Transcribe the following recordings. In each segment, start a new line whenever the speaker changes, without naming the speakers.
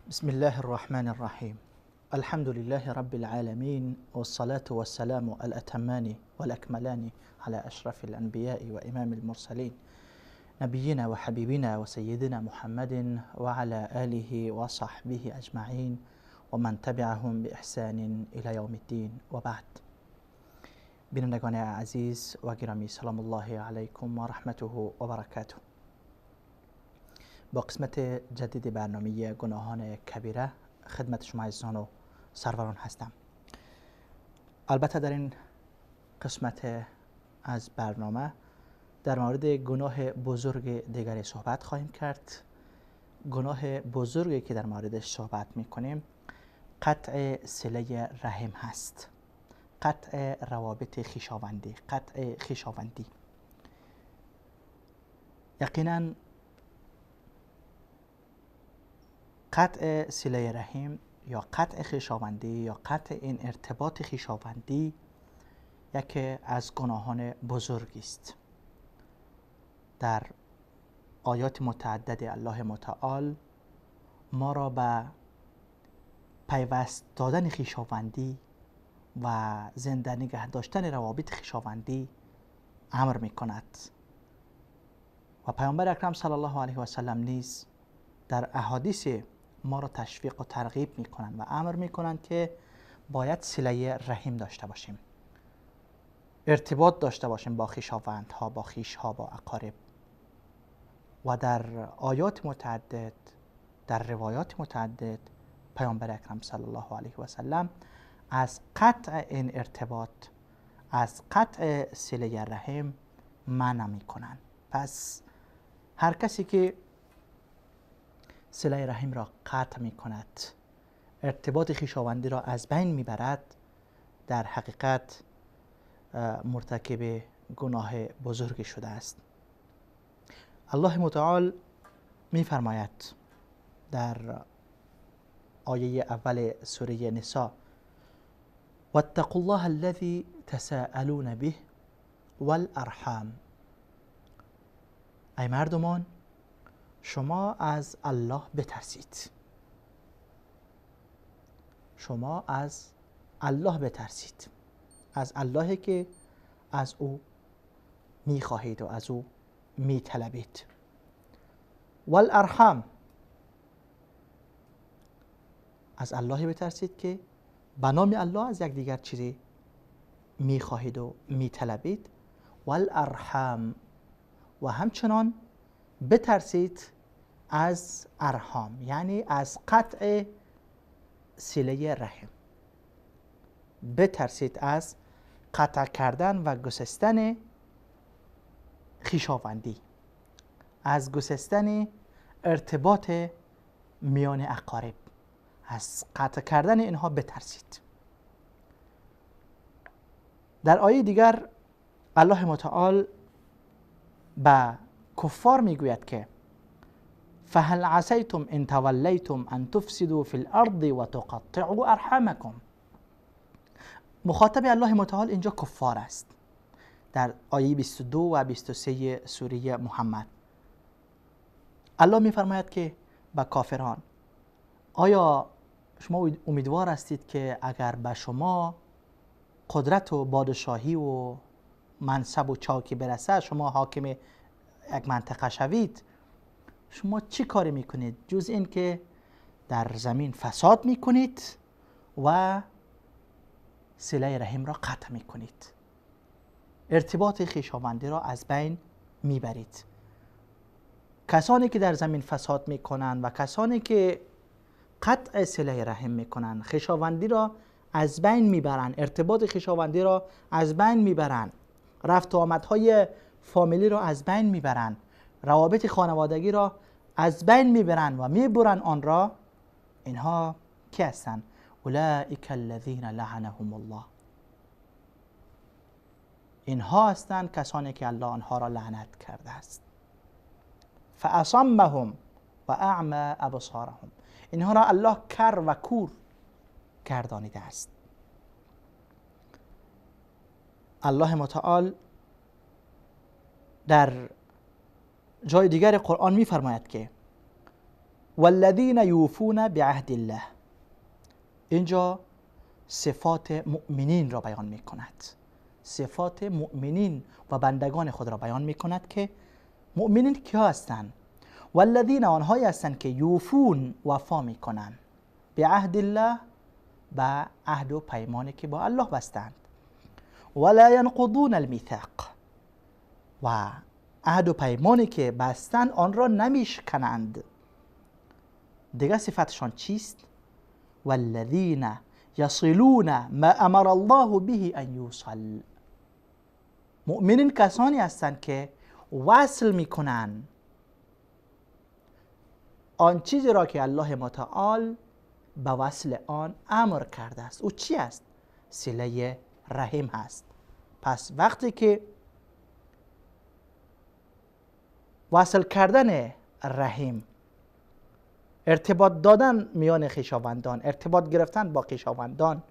بسم الله الرحمن الرحيم. الحمد لله رب العالمين، والصلاة والسلام الأتمان والأكملان على أشرف الأنبياء وإمام المرسلين نبينا وحبيبنا وسيدنا محمد وعلى آله وصحبه أجمعين ومن تبعهم بإحسان إلى يوم الدين وبعد. بینندگان عزیز و گرامی، سلام الله علیکم و رحمته و برکاته. با قسمت جدید برنامه گناهان کبیره خدمت شما عزیزان و سروران هستم. البته در این قسمت از برنامه در مورد گناه بزرگ دیگری صحبت خواهیم کرد. گناه بزرگی که در موردش صحبت میکنیم قطع صله رحم هست، قطع روابط خویشاوندی، قطع خویشاوندی. یقینا قطع صله رحم یا قطع خویشاوندی یا قطع این ارتباط خویشاوندی یکی از گناهان بزرگی است. در آیات متعدد الله متعال ما را به پیوست دادن خویشاوندی و زنده نگه داشتن روابط خویشاوندی امر می کند و پیامبر اکرم صلی الله علیه و سلم نیز در احادیث ما را تشویق و ترغیب می کنند و امر می کنند که باید صله رحم داشته باشیم، ارتباط داشته باشیم با خویشاوندها، با خویشها، با اقارب. و در آیات متعدد، در روایات متعدد پیامبر اکرم صلی الله علیه و سلم از قطع این ارتباط، از قطع صله رحم منع می کنند. پس هر کسی که صله رحم را قطع می کند، ارتباط خویشاوندی را از بین می برد، در حقیقت مرتکب گناه بزرگی شده است. الله متعال می فرماید در آیه اول سوره نساء: واتقوا الله الذي تساءلون به والارحام. ای مردمان، شما از الله بترسید، شما از الله بترسید، از اللهی که از او میخواهید و از او میطلبید. والارحام، از اللهی بترسید که به نام الله از یک دیگر چیزی میخواهید و میطلبید. والارحام، و همچنان بترسید از ارحام، یعنی از قطع صله رحم. بترسید از قطع کردن و گسستن خویشاوندی، از گسستن ارتباط میان اقارب، از قطع کردن اینها بترسید. در آیه دیگر الله متعال به کفار میگوید که فهل عسیتم ان تولیتم ان تفسدوا فی الارض و تقطعوا ارحامکم. مخاطب الله متعال اینجا کفار است. در آیه 22 و 23 سوره محمد الله میفرماید که به کافران: آیا شما امیدوار هستید که اگر به شما قدرت و پادشاهی و منصب و چاکی برسه، شما حاکم یک منطقه شوید، شما چی کاری میکنید جز این که در زمین فساد میکنید و صله رحم را قطع میکنید، ارتباط خویشاوندی را از بین میبرید. کسانی که در زمین فساد میکنند و کسانی که قطع صله رحم میکنند، خویشاوندی را از بین میبرند، ارتباط خویشاوندی را از بین میبرند، رفت و آمدهای فامیلی را از بین میبرند، روابط خانوادگی را از بین میبرند و میبرند آن را. اینها کی هستند؟ اولئک الذین لعنهم الله. اینها هستند کسانی که الله آنها را لعنت کرده است. فاصمهم و اعمی ابصارهم. اینها را الله کر و کور گردانیده است. الله متعال در جای دیگر قرآن میفرماید که والذین یوفون بعهد الله، اینجا صفات مؤمنین را بیان می کند. صفات مؤمنین و بندگان خود را بیان می کند که مؤمنین کیا هستند؟ والذین، آنهایی هستند که یوفون، وفا می کنند، بعهد الله، با عهد و پیمانی که با الله بستند، ولا ینقضون المیثاق، و عهد و پیمانی که بستند آن را نمیشکنند. دیگه صفتشان چیست؟ والذین یصلون ما امر الله به ان یوصل، مؤمنین کسانی هستند که وصل میکنن آن چیزی را که الله متعال به وصل آن امر کرده است. او چی است؟ صله رحم هست. پس وقتی که وصل کردن رحم، ارتباط دادن میان خویشاوندان، ارتباط گرفتن با خویشاوندان،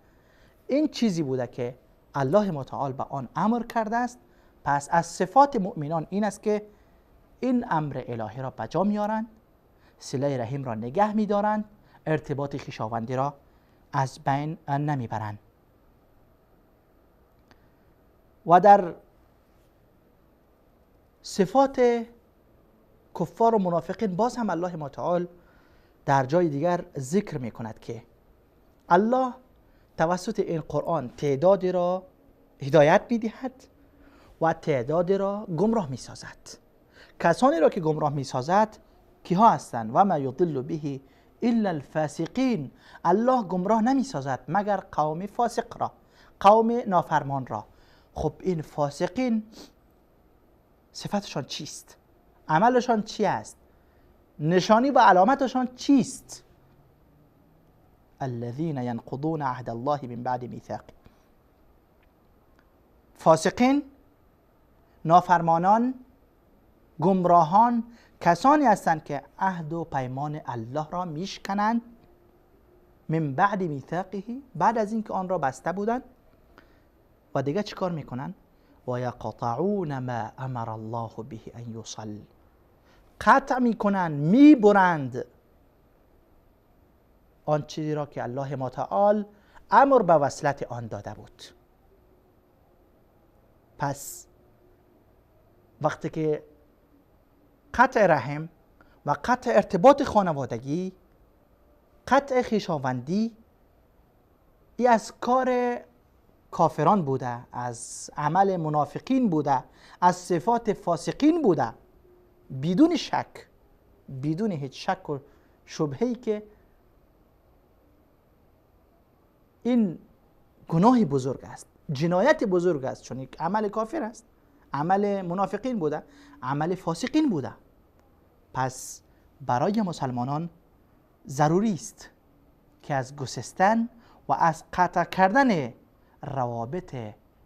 این چیزی بوده که الله متعال به آن امر کرده است. پس از صفات مؤمنان این است که این امر الهی را بجا میارند، صله رحم را نگه میدارند، ارتباط خویشاوندی را از بین نمیبرند. و در صفات کفار و منافقین باز هم الله متعال در جای دیگر ذکر می کند که الله توسط این قرآن تعدادی را هدایت می دهد و تعدادی را گمراه می سازد. کسانی را که گمراه می سازد کیها هستند؟ و ما یضل به الا الفاسقین، الله گمراه نمی سازد مگر قوم فاسق را، قوم نافرمان را. خب این فاسقین صفتشان چیست؟ عملشان چی است؟ نشانی و علامتشان چیست؟ الذين ينقضون عهد الله من بعد میثاقه. فاسقین، نافرمانان، گمراهان کسانی هستند که عهد و پیمان الله را میشکنند من بعد میثاقه، بعد از اینکه آن را بسته بودند. و دیگه چیکار میکنن؟ و یقطعون ما امر الله به ان یوصل، قطع میکنن، میبرند آن چیزی را که الله متعال امر به وصلت آن داده بود. پس وقتی که قطع رحم و قطع ارتباط خانوادگی، قطع خویشاوندی، ای از کار کافران بوده، از عمل منافقین بوده، از صفات فاسقین بوده، بدون شک، بدون هیچ شک و شبهه‌ای که این گناه بزرگ است، جنایت بزرگ است، چون یک عمل کافر است، عمل منافقین بوده، عمل فاسقین بوده. پس برای مسلمانان ضروری است که از گسستن و از قطع کردن روابط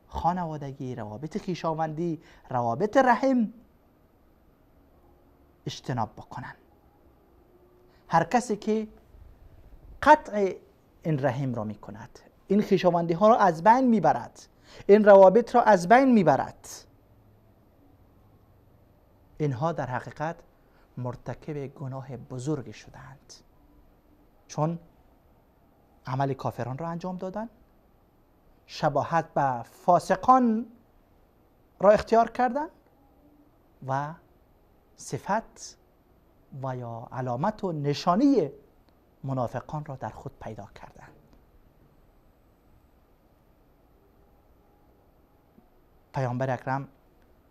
خانوادگی، روابط خویشاوندی، روابط رحم اجتناب بکنن. هر کسی که قطع این رحم را می کند، این خویشاوندی ها را از بین می برد، این روابط را از بین می برد، اینها در حقیقت مرتکب گناه بزرگ شدند، چون عمل کافران را انجام دادند، شباهت به فاسقان را اختیار کردند و صفت و یا علامت و نشانی منافقان را در خود پیدا کردند. پیامبر اکرم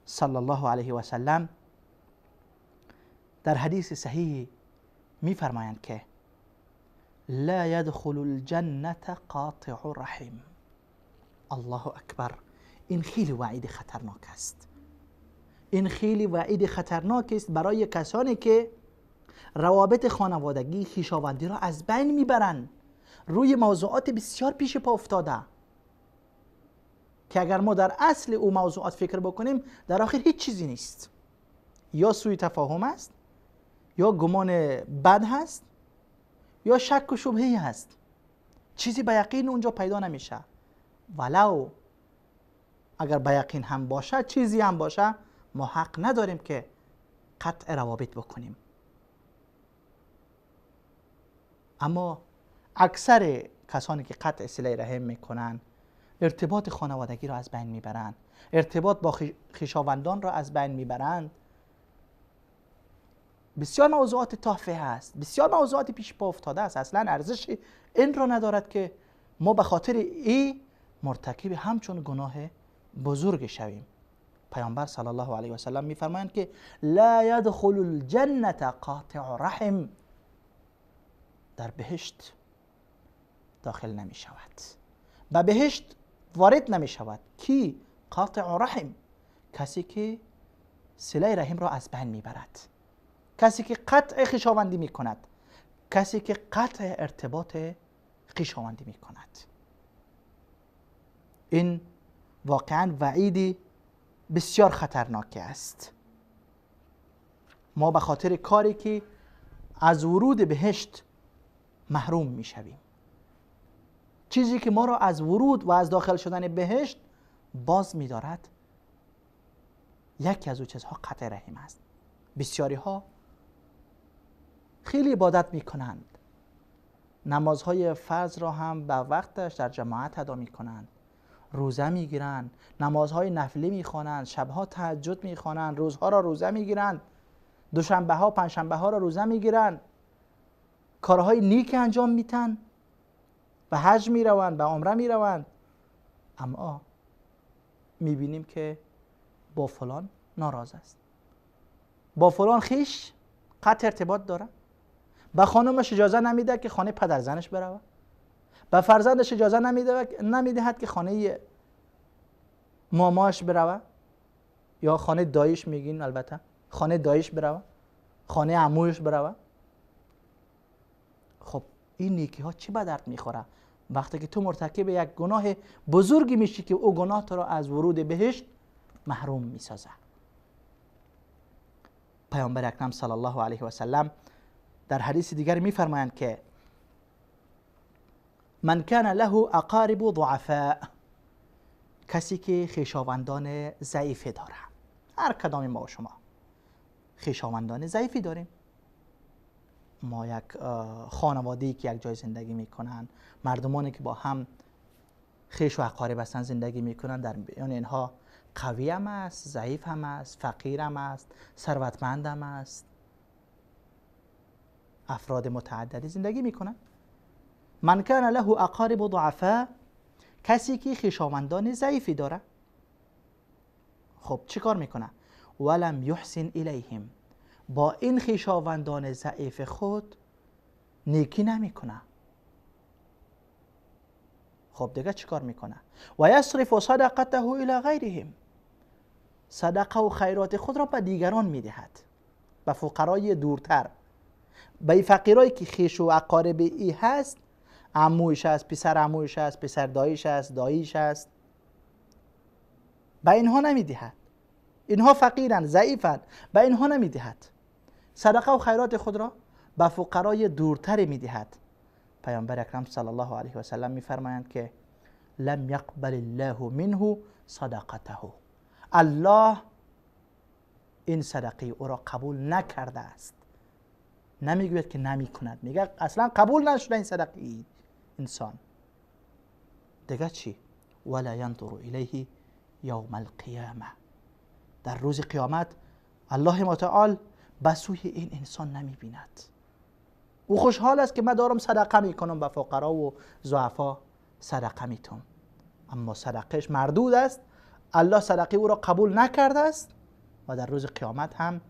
صلی الله علیه و سلم در حدیث صحیح می فرمایند که لا يدخل الجنة قاطع رحم. الله اکبر. این خیلی وعید خطرناک است. این خیلی وعید خطرناک است برای کسانی که روابط خانوادگی، خویشاوندی را از بین میبرند، روی موضوعات بسیار پیش پا افتاده که اگر ما در اصل او موضوعات فکر بکنیم در آخر هیچ چیزی نیست، یا سوء تفاهم است، یا گمان بد هست، یا شک و شبهه هست، چیزی به یقین اونجا پیدا نمیشه. ولو اگر به یقین هم باشه، چیزی هم باشه، ما حق نداریم که قطع روابط بکنیم. اما اکثر کسانی که قطع صله رحم میکنن ارتباط خانوادگی را از بین میبرند، ارتباط با خویشاوندان را از بین میبرند. بسیار موضوعات تافه هست، بسیار موضوعات پیش پا افتاده است، اصلا ارزش این را ندارد که ما به خاطر این مرتکب همچون گناه بزرگ شویم. پیامبر صلی الله علیه و سلم میفرمایند که لا يدخل الجنة قاطع رحم، در بهشت داخل نمی شود، به بهشت وارد نمی شود. کی؟ قاطع رحم، کسی که صله رحم را از بین می برد، کسی که قطع خویشاوندی می کند، کسی که قطع ارتباط خویشاوندی می کند. این واقعا وعیدی بسیار خطرناک است. ما به خاطر کاری که از ورود بهشت محروم می شویم، چیزی که ما را از ورود و از داخل شدن بهشت باز می دارد، یکی از او چیزها قطع رحم است. بسیاری ها خیلی عبادت می کنند، نمازهای فرض را هم به وقتش در جماعت ادا می کنند، روزه می گیرند، نمازهای نفلی می خوانند، شبها تهجد می خوانند، روزها را روزه می گیرند، دوشنبه ها پنجشنبه ها را روزه می گیرند، کارهای نیک انجام میدن، به حج می روند، به عمره می روند، اما می بینیم که با فلان ناراض است، با فلان خیش قطع ارتباط داره، به خانمش اجازه نمیده که خانه پدرزنش بروه، به فرزندش اجازه نمیدهد که خانه ماماش بروه، یا خانه دایش میگین، البته خانه دایش بروه، خانه عمویش بروه. خب این نیکی ها چی به درد میخوره وقتی که تو مرتکب یک گناه بزرگی میشی که او گناه تو را از ورود بهشت محروم میسازه. پیامبر اکرم صلی الله علیه و سلم در حدیث دیگر میفرمایند که من کان له اقارب ضعفاء، کسی که خویشاوندان ضعیفی داره، هر کدام ما و شما خویشاوندان ضعیفی داریم، ما یک خانواده‌ای که یک جای زندگی میکنن، مردمانی که با هم خویش و اقارب هستن زندگی میکنن، در میان اینها قوی هم است، ضعیف هم است، فقیر هم است، ثروتمند هم است، افراد متعددی زندگی میکنن. من کان له اقارب ضعفاء، کسی که خویشاوندان ضعیفی داره، خب چی کار میکنه؟ ولم یحسن الیهم، با این خویشاوندان ضعیف خود نیکی نمیکنه. خب دیگه چی کار میکنه؟ و یصرف صدقته الی غیرهم، صدقه و خیرات خود را به دیگران میدهد، به فقرای دورتر، به فقیرایی که خویش و اقارب ای هست، عمویش هست، پسر عمویش هست، پسر داییش هست، داییش هست، به اینها نمیدهد. اینها فقیرن، ضعیفن، به اینها نمیدهد. صدقه و خیرات خود را به فقرای دورتر میدهد. پیامبر اکرم صلی الله علیه و سلم میفرمایند که لم یقبل الله منه صدقته، الله این صدقه او را قبول نکرده است. نمیگوید که نمی کند، میگه اصلا قبول نشده این صدقه ای انسان. دیگه چی؟ ولا ينظر الیه یوم القیامه، در روز قیامت الله متعال به سوی این انسان نمی بیند. او خوشحال است که من دارم صدقه میکنم، به فقرا و ضعفا صدقه میتونم، اما صدقهش مردود است، الله صدقه او را قبول نکرده است و در روز قیامت هم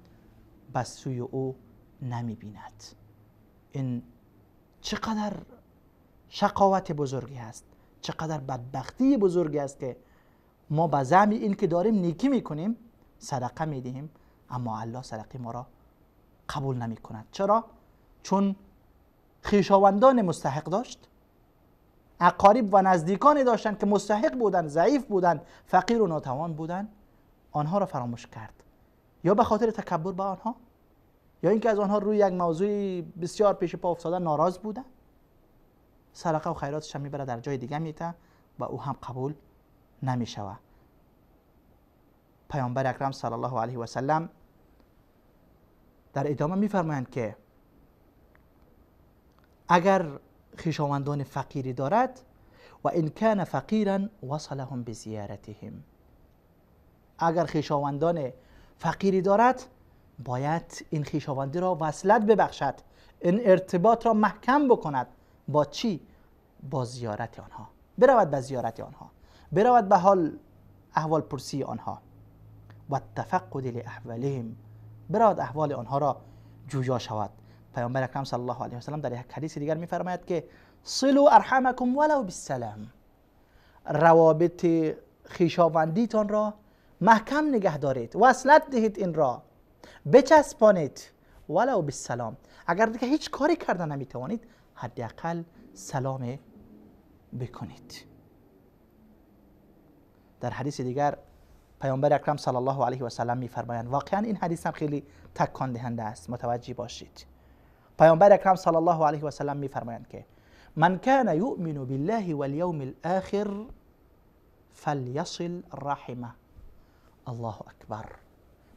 به سوی او نمی بیند. این چقدر شقاوت بزرگی است، چقدر بدبختی بزرگی است که ما به زعم این که داریم نیکی میکنیم، صدقه میدهیم، اما الله صدقه ما را قبول نمی کند. چرا؟ چون خویشاوندان مستحق داشت، اقارب و نزدیکانی داشتند که مستحق بودند، ضعیف بودند، فقیر و ناتوان بودند، آنها را فراموش کرد، یا به خاطر تکبر به آنها، یا اینکه از آنها روی یک موضوع بسیار پیش پا افتاده ناراض بوده، صدقه و خیراتش هم میبره در جای دیگه میته و او هم قبول نمیشوه. پیامبر اکرم صلی الله علیه و سلم در ادامه میفرمایند که اگر خویشاوندان فقیری دارد و ان کان فقیرا وصلهم بزیارتهم، اگر خویشاوندان فقیری دارد باید این خویشاوندی را وصلت ببخشد، این ارتباط را محکم بکند. با چی؟ با زیارت آنها، برود به زیارت آنها، برود به احوال پرسی آنها و تفقد لاحوالهم، برود احوال آنها را جویا شود. پیامبر اکرم صلی الله علیه و سلم در یک حدیث دیگر می‌فرماید که صلوا ارحمکم ولو بالسلام، روابط خویشاوندیتان را محکم نگه دارید، وصلت دهید، این را بچسبانید، ولو بالسلام. اگر دیگه هیچ کاری کردن نمیتوانید حداقل سلام بکنید. در حدیث دیگر پیامبر اکرم صلی الله علیه و سلم میفرمایند، واقعا این حدیث هم خیلی تکان دهنده است، متوجه باشید. پیامبر اکرم صلی الله علیه و سلم میفرمایند که من کان یؤمن بالله والیوم الاخر فلیصل رحمه. الله اکبر.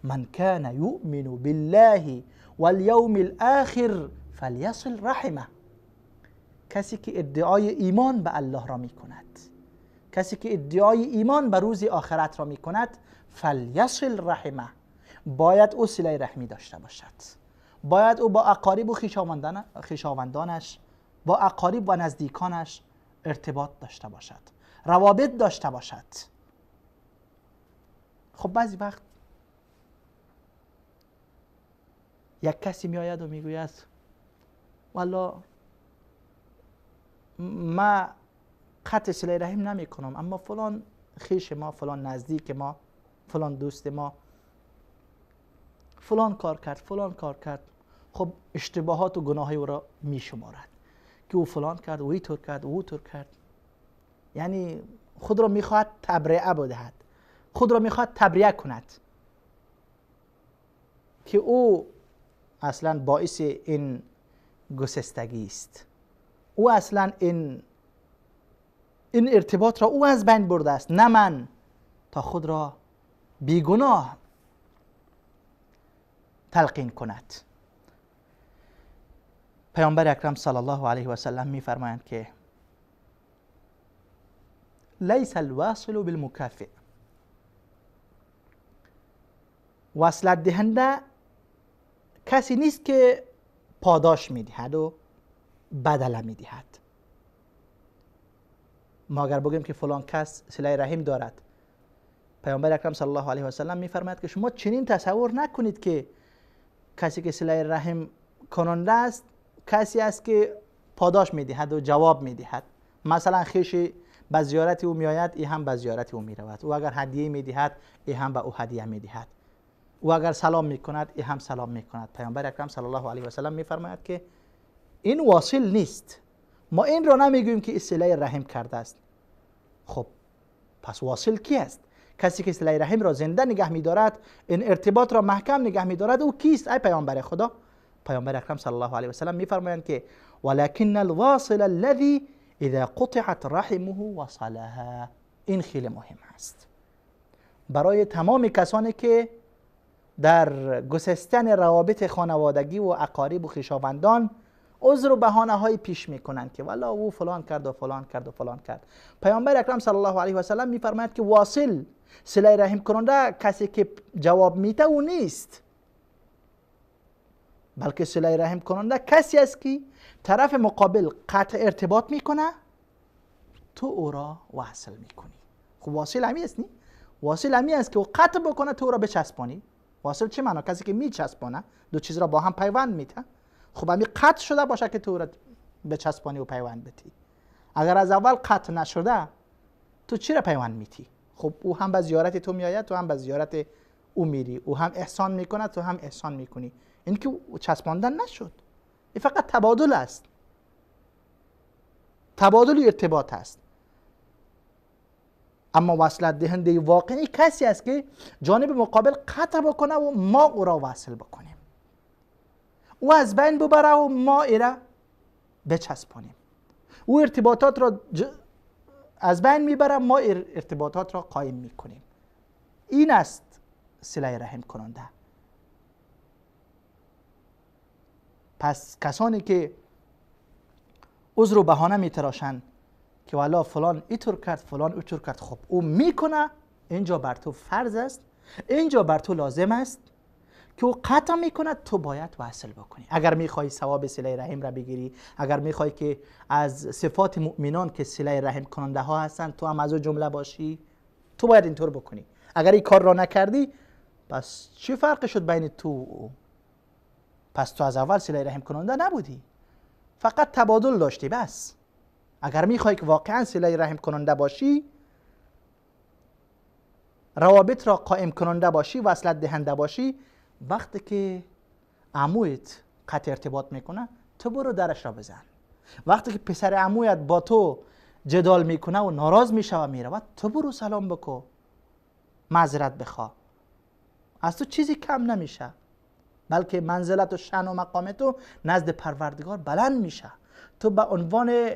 من کان یؤمن بالله والیوم الاخر فلیصل رحمه. کسی که ادعای ایمان به الله را می کند، کسی که ادعای ایمان به روز آخرت را می کند، فلیصل رحمه، باید او صله رحمی داشته باشد، باید او با اقارب و خویشاوندانش، با اقارب و نزدیکانش ارتباط داشته باشد، روابط داشته باشد. خب بعضی وقت یک کسی می آید و می گوید والا ما قطع صله رحم نمی کنم، اما فلان خویش ما، فلان نزدیک ما، فلان دوست ما فلان کار کرد، فلان کار کرد. خب اشتباهات و گناه او را می شمارد که او فلان کرد، او اینطور کرد، او طور کرد. یعنی خود را میخواهد تبرئه بدهد، خود را میخواهد تبرئه کند که او اصلا باعث این گسستگی است، او اصلا این ارتباط را او از بین برده است، نه من، تا خود را بیگناه تلقین کند. پیامبر اکرم صلی الله علیه و سلم میفرمایند که لیس الواصل بالمکافئ، وصلت دهنده کسی نیست که پاداش میدهد و بدله میدهد. ما اگر بگیم که فلان کس صله رحم دارد، پیامبر اکرم صلی الله علیه و سلم میفرماید که شما چنین تصور نکنید که کسی که صله رحم کننده است کسی است که پاداش میدهد و جواب میدهد. مثلا خویش به زیارت او میآید، این هم به زیارت او میرود. او اگر هدیه میدهد، این هم به او هدیه میدهد. او اگر سلام میکند، این هم سلام میکند. پیامبر اکرم صلی الله علیه و سلم میفرماید که این واصل نیست. ما این را نمیگوییم که صله رحم کرده است. خب پس واصل کی است؟ کسی که صله رحم را زنده نگه می‌دارد، این ارتباط را محکم نگه می‌دارد، او کیست ای پیامبر خدا؟ پیامبر اکرم صلی الله علیه و سلم می‌فرمایند که ولکن الواصل الذي اذا قطعت رحمه وصلها. این خیلی مهم است برای تمام کسانی که در گسستن روابط خانوادگی و اقارب و خویشاوندان عذر و بهانه های پیش میکنند که والا او فلان کرد و فلان کرد و فلان کرد. پیامبر اکرم صلی الله علیه و سلم میفرماید که واصل، صله رحم کننده، کسی که جواب میده او نیست، بلکه صله رحم کننده کسی است که طرف مقابل قطع ارتباط میکنه، تو او را وصل میکنی. خب واصل همی است نی؟ واصل همی است که او قطع بکنه تو را بچسبانی. واصل چه معنا؟ کسی که میچسبانه، دو چیز را با هم پیوند میده. خب همی قطع شده باشه که تو را بچسبانی و پیوند بتی. اگر از اول قطع نشده تو چی را پیوند میتی؟ خب او هم به زیارت تو میآید، تو هم به زیارت او میری، او هم احسان میکنه، تو هم احسان میکنی. این که چسباندن نشد، این فقط تبادل است، تبادل ارتباط است. اما وصلت دهنده واقعی کسی است که جانب مقابل قطع بکنه و ما او را وصل بکنیم، او از بین ببره و ما ایره بچسبانیم. او ارتباطات را از بین میبره، ما ارتباطات را قایم میکنیم. این است صله رحم کننده. پس کسانی که عذر و بهانه میتراشن که والا فلان اینطور کرد، فلان اونطور کرد. خب او میکنه، اینجا بر تو فرض است، اینجا بر تو لازم است که او قطع میکنه، تو باید وصل بکنی. اگر میخوای ثواب صله رحم را بگیری، اگر میخوای که از صفات مؤمنان که صله رحم کننده ها هستن تو هم از او جمله باشی، تو باید اینطور بکنی. اگر این کار را نکردی، پس چی فرق شد بین تو و او؟ پس تو از اول صله رحم کننده نبودی، فقط تبادل داشتی بس. اگر میخوای که واقعا صله رحم کننده باشی، روابط را قائم کننده باشی، وصلت دهنده باشی، وقتی که عمویت قطع ارتباط میکنه تو برو درش را بزن. وقتی که پسر عمویت با تو جدال میکنه و ناراض میشه و میره، تو برو سلام بکو، معذرت بخوا، از تو چیزی کم نمیشه، بلکه منزلت و شأن و مقام تو نزد پروردگار بلند میشه. تو به عنوان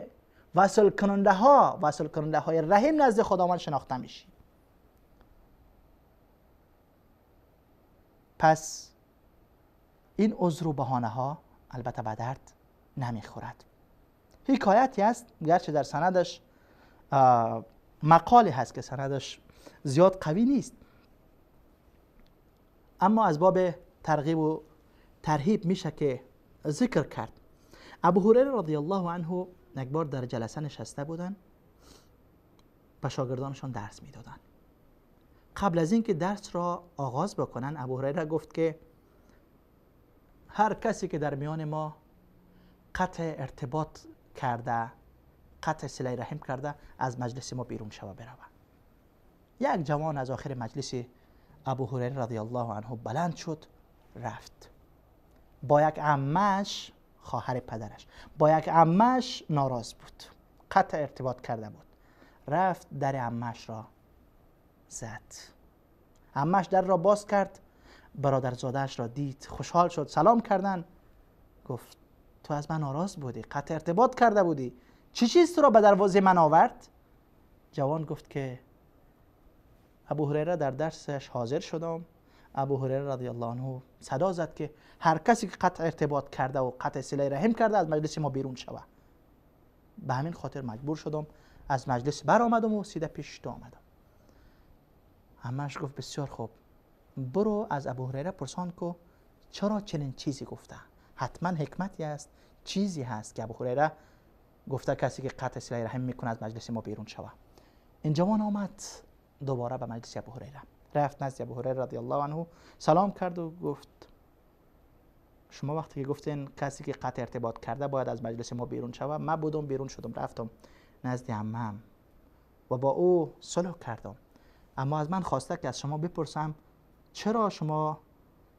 وصل کننده های رحم نزد خداوند شناخته میشی. پس این عذر و بهانه ها البته به درد نمیخورد. حکایتی است، گرچه در سندش مقالی هست که سندش زیاد قوی نیست، اما از باب ترغیب و ترهیب میشه که ذکر کرد. ابو هریره رضی الله عنه یک بار در جلسه نشسته بودن، به شاگردانشان درس میدادن. قبل از اینکه درس را آغاز بکنن، ابو هریره گفت که هر کسی که در میان ما قطع ارتباط کرده، قطع صله رحم کرده، از مجلس ما بیرون شود بروه. یک جوان از آخر مجلس ابو هریره رضی الله عنه بلند شد رفت. با یک عمه‌اش، خواهر پدرش، با یک عمه‌اش ناراض بود، قطع ارتباط کرده بود. رفت در عمه‌اش را زد. عمه‌اش در را باز کرد، برادرزاده‌اش را دید، خوشحال شد، سلام کردن. گفت تو از من ناراض بودی، قطع ارتباط کرده بودی، چی چیز تو را به دروازه من آورد؟ جوان گفت که ابو هریره در درسش حاضر شدم. ابو هریره رضی الله عنه صدا زد که هر کسی که قطع ارتباط کرده و قطع صله رحم کرده از مجلس ما بیرون شود. به همین خاطر مجبور شدم از مجلس برآمدم و سیده پیش تو آمدم. عمه‌اش گفت بسیار خوب، برو از ابو هریره پرسان کو چرا چنین چیزی گفته. حتما حکمتی است، چیزی هست که ابو هریره گفته کسی که قطع صله رحم میکنه از مجلس ما بیرون شود. این جوان آمد دوباره به مجلس ابو هریره، رفت نزد ابو هریره رضی الله عنه، سلام کرد و گفت شما وقتی که گفتین کسی که قطع ارتباط کرده باید از مجلس ما بیرون شود، من بودم بیرون شدم، رفتم نزد عمم و با او صلح کردم، اما از من خواسته که از شما بپرسم چرا شما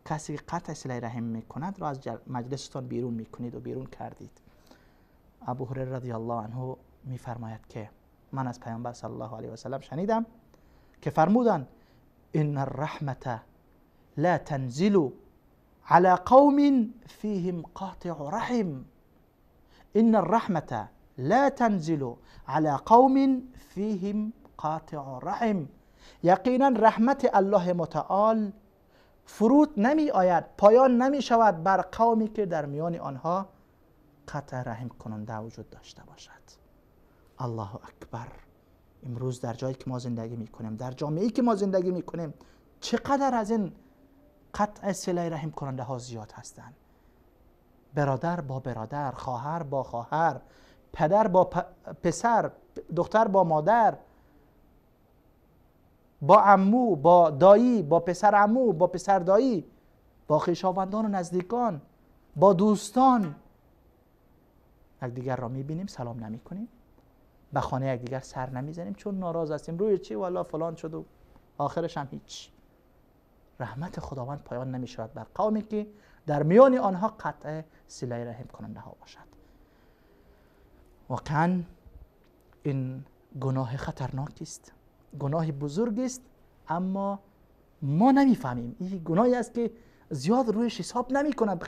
کسی که قطع صله رحم میکند را از مجلستان بیرون میکنید و بیرون کردید. ابو هریره رضی الله عنه میفرماید که من از پیامبر صلی الله علیه و سلم شنیدم که فرمودند ان الرحمة لا تنزل على قوم فيهم قاطع رحم. ان الرحمة لا تنزل على قوم فيهم قاطع رحم. یقینا رحمت الله متعال فرود نمی آید، پایان نمی شود بر قومی که در میان آنها قطع رحم کننده وجود داشته باشد. الله اکبر. امروز در جایی که ما زندگی میکنیم، در جامعه‌ای که ما زندگی میکنیم، چقدر از این قطع صله رحم کننده ها زیاد هستند. برادر با برادر، خواهر با خواهر، پدر با پسر، دختر با مادر، با عمو، با دایی، با پسر عمو، با پسر دایی، با خویشاوندان و نزدیکان، با دوستان. یکدیگر را میبینیم سلام نمی کنیم، به خانه یکدیگر سر نمیزنیم چون ناراض هستیم، روی چی والا فلان شد و آخرش هم هیچ. رحمت خداوند پایان نمی شود بر قومی که در میان آنها قطع صله رحم کننده ها باشد. واقعا این گناه خطرناک است، گناه بزرگ است، اما ما نمیفهمیم. این گناهی است که زیاد رویش حساب نمی کنند.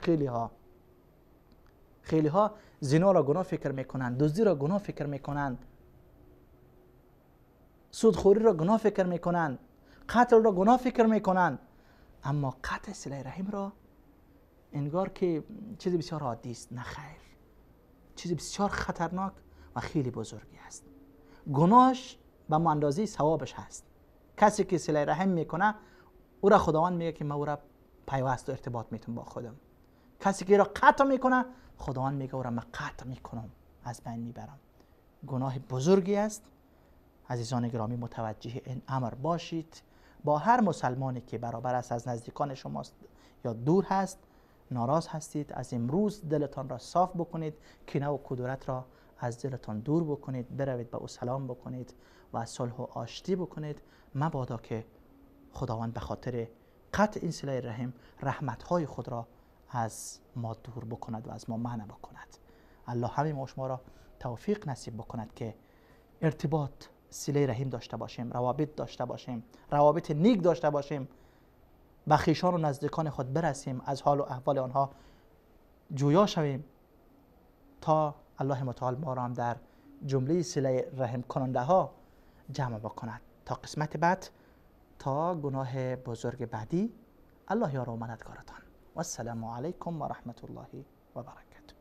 خیلی ها زنا را گناه فکر میکنند، دزدی را گناه فکر میکنند، سودخوری را گناه فکر میکنند، قتل را گناه فکر میکنند، اما قطع صله رحم را انگار که چیز بسیار عادی است. نه خیر، چیز بسیار خطرناک و خیلی بزرگی است. گناهش به اندازه ثوابش هست. کسی که صله رحم میکنه او را خداوند میگه که من او را پیوست و ارتباط میتونم با خودم. کسی که او را قطع میکنه خداوند میگه او را من قطع میکنم، از بین میبرم. گناه بزرگی است. عزیزان گرامی متوجه این امر باشید. با هر مسلمانی که برابر است از نزدیکان شماست یا دور هست ناراض هستید، از امروز دلتان را صاف بکنید، کینه و کدورت را از دلتان دور بکنید، بروید به او سلام بکنید و از صلح و آشتی بکنید. مبادا که خداوند به خاطر قطع این صله رحم رحمت‌های خود را از ما دور بکند و از ما منع بکند. الله همه ما شما را توفیق نصیب بکند که ارتباط صله رحم داشته باشیم، روابط داشته باشیم، روابط نیک داشته باشیم، به خویشان و نزدیکان خود برسیم، از حال و احوال آنها جویا شویم تا الله متعال ما را هم در جمله صله رحم کننده ها جمع بکند. تا قسمت بعد، تا گناه بزرگ بعدی، الله یار و مددگارتان. و السلام علیکم و رحمت الله و برکاته.